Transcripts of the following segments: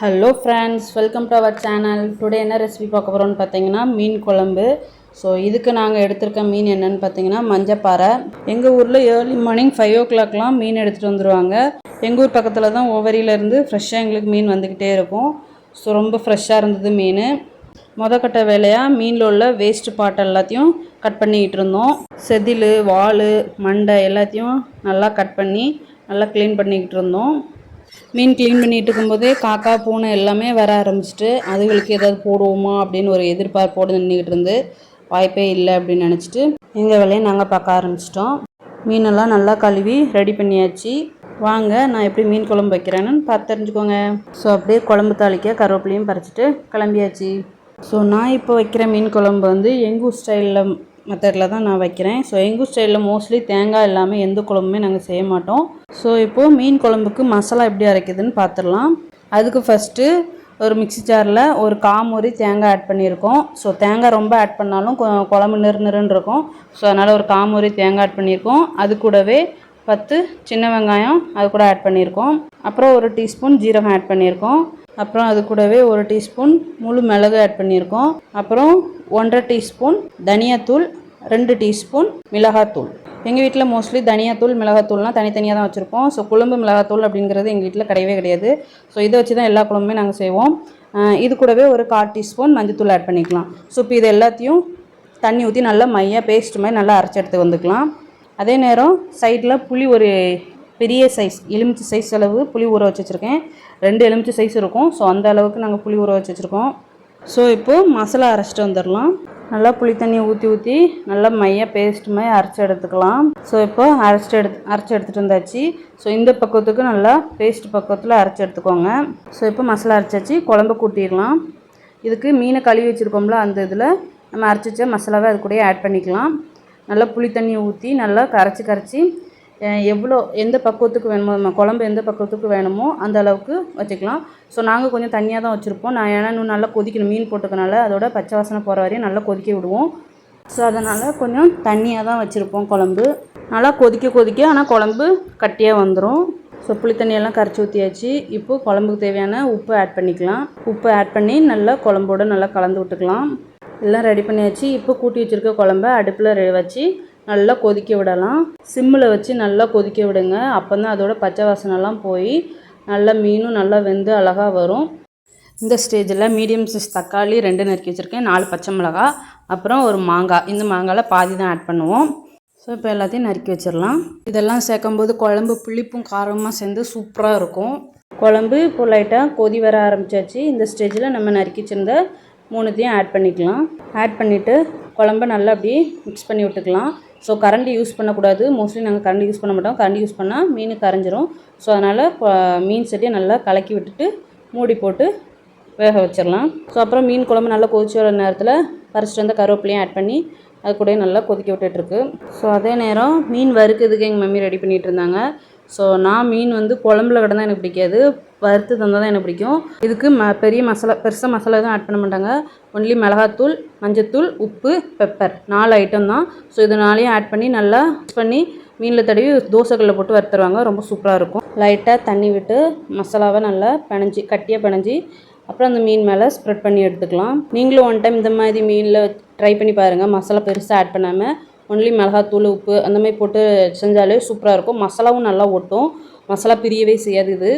Hello friends, welcome to our channel. Today என்ன recipe பார்க்க போகிறோன்னு பார்த்தீங்கன்னா மீன் குழம்பு. ஸோ இதுக்கு நாங்கள் எடுத்திருக்க மீன் என்னென்னு பார்த்தீங்கன்னா மஞ்சப்பாறை. எங்கள் ஊரில் ஏர்லி மார்னிங் 5 o'clock மீன் எடுத்துகிட்டு வந்துடுவாங்க. எங்கள் ஊர் பக்கத்தில் தான் ஓவரியிலேருந்து ஃப்ரெஷ்ஷாக எங்களுக்கு மீன் வந்துக்கிட்டே இருக்கும். ஸோ ரொம்ப ஃப்ரெஷ்ஷாக இருந்தது மீன். கட்ட வேலையாக மீனில் உள்ள வேஸ்ட்டு பாட்டை எல்லாத்தையும் கட் பண்ணிக்கிட்டு இருந்தோம். செதில், வால், மண்டை எல்லாத்தையும் நல்லா கட் பண்ணி நல்லா க்ளீன் பண்ணிக்கிட்டு இருந்தோம். மீன் க்ளீன் பண்ணிகிட்டு இருக்கும்போதே காக்கா, பூனை எல்லாமே வர ஆரம்பிச்சிட்டு அதுகளுக்கு ஏதாவது போடுவோமா அப்படின்னு ஒரு எதிர்பார்ப்போடு நின்றுக்கிட்டு இருந்து வாய்ப்பே இல்லை அப்படின்னு நினச்சிட்டு எங்கள் வேலையை நாங்கள் பார்க்க ஆரம்பிச்சிட்டோம். மீனெல்லாம் நல்லா கழுவி ரெடி பண்ணியாச்சு. வாங்க நான் எப்படி மீன் குழம்பு வைக்கிறேன்னு பார்த்து தெரிஞ்சுக்கோங்க. ஸோ அப்படியே குழம்பு தாளிக்க கருவேப்பிலையும் பறிச்சிட்டு கிளம்பியாச்சு. ஸோ நான் இப்போ வைக்கிற மீன் குழம்பு வந்து எங்கள் ஊர் ஸ்டைலில் மெத்தடில் தான் நான் வைக்கிறேன். ஸோ எங்கள் ஸ்டைலில் மோஸ்ட்லி தேங்காய் இல்லாமல் எந்த குழம்புமே நாங்கள் செய்ய மாட்டோம். ஸோ இப்போது மீன் குழம்புக்கு மசாலா எப்படி அரைக்குதுன்னு பார்த்துடலாம். அதுக்கு ஃபஸ்ட்டு ஒரு மிக்ஸி ஜாரில் ஒரு காமூரி தேங்காய் ஆட் பண்ணியிருக்கோம். ஸோ தேங்காய் ரொம்ப ஆட் பண்ணாலும் குழம்பு நெருன்னு இருக்கும். ஸோ அதனால் ஒரு காமூரி தேங்காய் ஆட் பண்ணியிருக்கோம். அது கூடவே 10 சின்ன வெங்காயம் அது கூட ஆட் பண்ணியிருக்கோம். அப்புறம் ஒரு டீஸ்பூன் ஜீரகம் ஆட் பண்ணியிருக்கோம். அப்புறம் அது கூடவே ஒரு டீஸ்பூன் முழு மிளகு ஆட் பண்ணியிருக்கோம். அப்புறம் 1.5 டீஸ்பூன் தனியாத்தூள், 2 டீஸ்பூன் மிளகாத்தூள். எங்கள் வீட்டில் மோஸ்ட்லி தனியாத்தூள், மிளகாத்தூள்னால் தனித்தனியாக தான் வச்சுருப்போம். ஸோ குழம்பு மிளகாத்தூள் அப்படிங்கிறது எங்கள் வீட்டில் கிடையவே கிடையாது. ஸோ இதை வச்சு தான் எல்லா குழம்புமே நாங்கள் செய்வோம். இது கூடவே ஒரு 1/4 டீஸ்பூன் மஞ்சத்தூள் ஆட் பண்ணிக்கலாம். ஸோ இப்போ இது எல்லாத்தையும் தண்ணி ஊற்றி நல்லா மையாக பேஸ்ட் மாதிரி நல்லா அரைச்சி எடுத்து வந்துக்கலாம். அதே நேரம் சைடில் புளி ஒரு பெரிய சைஸ் எலுமிச்சை சைஸ் அளவு புளி ஊற வச்சு வச்சுருக்கேன். 2 எலுமிச்சை சைஸ் இருக்கும். ஸோ அந்த அளவுக்கு நாங்கள் புளி ஊற வச்சு வச்சுருக்கோம். ஸோ இப்போது மசாலா அரைச்சிட்டு வந்துடலாம். நல்லா புளி தண்ணியை ஊற்றி நல்லா மையாக பேஸ்ட் மாதிரி அரைச்சி எடுத்துக்கலாம். ஸோ இப்போ அரைச்சி எடுத்துகிட்டு வந்தாச்சு. ஸோ இந்த பக்கத்துக்கு நல்லா பேஸ்ட் பக்கத்தில் அரைச்சி எடுத்துக்கோங்க. ஸோ இப்போ மசாலா அரைச்சாச்சு, குழம்பு கூட்டிடலாம். இதுக்கு மீனை கழுவி வச்சுருக்கோம்ல, அந்த இதில் நம்ம அரைச்சி வச்ச மசாலாவை அது கூடயே ஆட் பண்ணிக்கலாம். நல்லா புளி தண்ணியை ஊற்றி நல்லா கரைச்சி எந்த பக்குவத்துக்கு வேணுமோ, குழம்பு எந்த பக்குவத்துக்கு வேணுமோ அந்த அளவுக்கு வச்சுக்கலாம். ஸோ நாங்கள் கொஞ்சம் தண்ணியாக தான் வச்சுருப்போம். ஏன்னா இன்னும் நல்லா கொதிக்கணும், மீன் போட்டுக்கனால அதோட பச்சை வாசனை போகிற வரையும் நல்லா கொதிக்க விடுவோம். ஸோ அதனால் கொஞ்சம் தண்ணியாக தான் வச்சுருப்போம் குழம்பு. நல்லா கொதிக்க ஆனால் குழம்பு கட்டியாக வந்துடும். ஸோ புளி தண்ணியெல்லாம் கரைச்சி ஊற்றியாச்சு. இப்போது குழம்புக்கு தேவையான உப்பு ஆட் பண்ணிக்கலாம். உப்பு ஆட் பண்ணி நல்லா குழம்போடு நல்லா கலந்து விட்டுக்கலாம். எல்லாம் ரெடி பண்ணியாச்சு. இப்போ கூட்டி வச்சுருக்க குழம்ப அடுப்பில் வச்சு நல்லா கொதிக்க விடலாம். சிம்மில் வச்சு நல்லா கொதிக்க விடுங்க. அப்போ தான் அதோட பச்சை வாசனைலாம் போய் நல்லா மீனும் நல்லா வெந்து அழகாக வரும். இந்த ஸ்டேஜில் மீடியம் சைஸ் தக்காளி 2 நறுக்கி வச்சுருக்கேன், 4 பச்சை மிளகா, அப்புறம் ஒரு மாங்காய். இந்த மாங்காயில் பாதி தான் ஆட் பண்ணுவோம். ஸோ இப்போ எல்லாத்தையும் நறுக்கி வச்சிடலாம். இதெல்லாம் சேர்க்கும்போது குழம்பு புளிப்பும் காரமாக சேர்ந்து சூப்பராக இருக்கும். குழம்பு இப்போ லைட்டாக கொதி வர ஆரம்பித்தாச்சு. இந்த ஸ்டேஜில் நம்ம நறுக்கி வச்சிருந்த 3த்தையும் ஆட் பண்ணிக்கலாம். ஆட் பண்ணிவிட்டு குழம்ப நல்லா அப்படியே மிக்ஸ் பண்ணி விட்டுக்கலாம். ஸோ கரண்டி யூஸ் பண்ணக்கூடாது. மோஸ்ட்லி நாங்கள் கரண்டி யூஸ் பண்ண மாட்டோம். கரண்டி யூஸ் பண்ணால் மீன் கரைஞ்சிரும். ஸோ அதனால் மீன் சட்டியை நல்லா கலக்கி விட்டுட்டு மூடி போட்டு வேக வச்சிடலாம். ஸோ அப்புறம் மீன் குழம்பு நல்லா கொதிச்சு வர நேரத்தில் பறிச்சிட்டு வந்த கருவேப்பிலையும் ஆட் பண்ணி அது கூட நல்லா கொதிக்க விட்டுட்டுருக்கு. ஸோ அதே நேரம் மீன் வறுக்கிறதுக்கு எங்கள் மம்மி ரெடி பண்ணிகிட்டு இருந்தாங்க. ஸோ நான் மீன் வந்து குழம்புல கிடந்தால் எனக்கு பிடிக்காது, வறுத்து தந்தால் தான் எனக்கு பிடிக்கும். இதுக்கு பெரிய மசாலா பெருசாக மசாலா எதுவும் ஆட் பண்ண மாட்டாங்க. ஒன்லி மிளகாத்தூள், மஞ்சத்தூள், உப்பு, பெப்பர் 4 ஐட்டம் தான். ஸோ இது 4ஐயும் ஆட் பண்ணி நல்லா மிக்ஸ் பண்ணி மீனில் தடவி தோசைக்கல்லில் போட்டு வறுத்துருவாங்க. ரொம்ப சூப்பராக இருக்கும். லைட்டாக தண்ணி விட்டு மசாலாவை நல்லா கட்டியாக பிணைஞ்சி அப்புறம் அந்த மீன் மேலே ஸ்ப்ரெட் பண்ணி எடுத்துக்கலாம். நீங்களும் ஒன் டைம் இந்த மாதிரி மீனில் ட்ரை பண்ணி பாருங்கள். மசாலா பெருசாக ஆட் பண்ணாமல் ஒன்லி மிளகாத்தூள், உப்பு அந்த மாதிரி போட்டு செஞ்சாலே சூப்பராக இருக்கும். மசாலாவும் நல்லா ஒட்டும், மசாலா பிரியவே செய்யாது இது.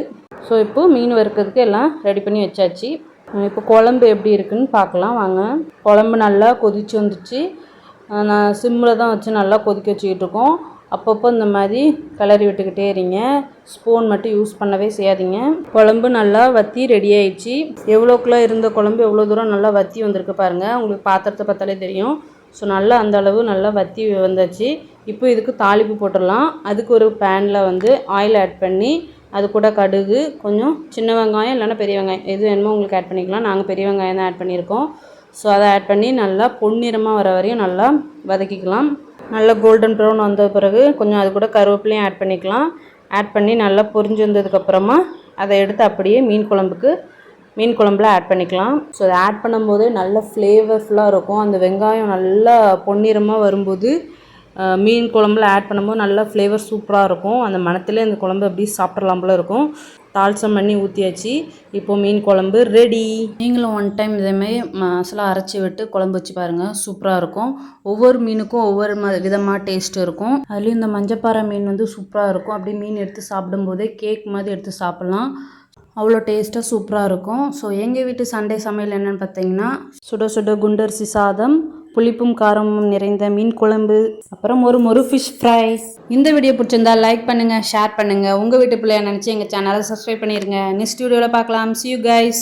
ஸோ இப்போது மீன் வறுக்கிறதுக்கு எல்லாம் ரெடி பண்ணி வச்சாச்சு. இப்போ குழம்பு எப்படி இருக்குதுன்னு பார்க்கலாம் வாங்க. குழம்பு நல்லா கொதிச்சு வந்துச்சு. நான் சிம்மில் தான் வச்சு நல்லா கொதிக்க வச்சுக்கிட்டு இருக்கோம். அப்பப்போ இந்த மாதிரி கிளறி விட்டுக்கிட்டே இருங்க. ஸ்பூன் மட்டும் யூஸ் பண்ணவே செய்யாதீங்க. குழம்பு நல்லா வற்றி ரெடி ஆயிடுச்சு. எவ்வளோக்குள்ளே இருந்த குழம்பு எவ்வளோ தூரம் நல்லா வற்றி வந்திருக்கு பாருங்கள். உங்களுக்கு பாத்திரத்தை பார்த்தாலே தெரியும். ஸோ நல்லா அந்த அளவு நல்லா வற்றி வந்தாச்சு. இப்போ இதுக்கு தாளிப்பு போட்டுடலாம். அதுக்கு ஒரு பேனில் வந்து ஆயில் ஆட் பண்ணி அது கூட கடுகு, கொஞ்சம் சின்ன வெங்காயம் இல்லைன்னா பெரிய வெங்காயம் எது வேணுமோ உங்களுக்கு ஆட் பண்ணிக்கலாம். நாங்கள் பெரிய வெங்காயம் தான் ஆட் பண்ணியிருக்கோம். ஸோ அதை ஆட் பண்ணி நல்லா பொன்னிறமாக வர வரையும் நல்லா வதக்கிக்கலாம். நல்லா கோல்டன் ப்ரௌன் வந்த பிறகு கொஞ்சம் அது கூட கருவேப்பிலையும் ஆட் பண்ணிக்கலாம். ஆட் பண்ணி நல்லா பொரிஞ்சு வந்ததுக்கப்புறமா அதை எடுத்து அப்படியே மீன் குழம்புல ஆட் பண்ணிக்கலாம். ஸோ அதை ஆட் பண்ணும்போது நல்ல ஃப்ளேவர்ஃபுல்லாக இருக்கும். அந்த வெங்காயம் நல்லா பொன்னிறமாக வரும்போது மீன் குழம்புல ஆட் பண்ணும்போது நல்லா ஃப்ளேவர் சூப்பராக இருக்கும். அந்த மணத்திலே அந்த குழம்பு அப்படியே சாப்பிட்றலாம் போல இருக்கும். தாளிசம் பண்ணி ஊற்றியாச்சு. இப்போது மீன் குழம்பு ரெடி. நீங்களும் ஒன் டைம் இதேமாதிரி மசாலா அரைச்சி விட்டு குழம்பு வச்சு பாருங்கள், சூப்பராக இருக்கும். ஒவ்வொரு மீனுக்கும் ஒவ்வொரு விதமாக டேஸ்ட் இருக்கும். அதுலேயும் இந்த மஞ்சப்பாறை மீன் வந்து சூப்பராக இருக்கும். அப்படியே மீன் எடுத்து சாப்பிடும்போதே கேக் மாதிரி எடுத்து சாப்பிட்லாம், அவ்வளோ டேஸ்ட்டாக சூப்பராக இருக்கும். ஸோ எங்கள் வீட்டு சண்டே சமையல் என்னென்னு பார்த்தீங்கன்னா, சுட சுட குண்டரிசி சாதம், புளிப்பும் காரமும் நிறைந்த மீன் குழம்பு, அப்புறம் ஒரு ஃபிஷ் ஃப்ரை. இந்த வீடியோ பிடிச்சிருந்தா லைக் பண்ணுங்கள், ஷேர் பண்ணுங்கள். உங்கள் வீட்டு பிள்ளைய நினச்சி எங்கள் சேனலை சப்ஸ்கிரைப் பண்ணிடுங்க. நெக்ஸ்ட் வீடியோவில் பார்க்கலாம். See you guys.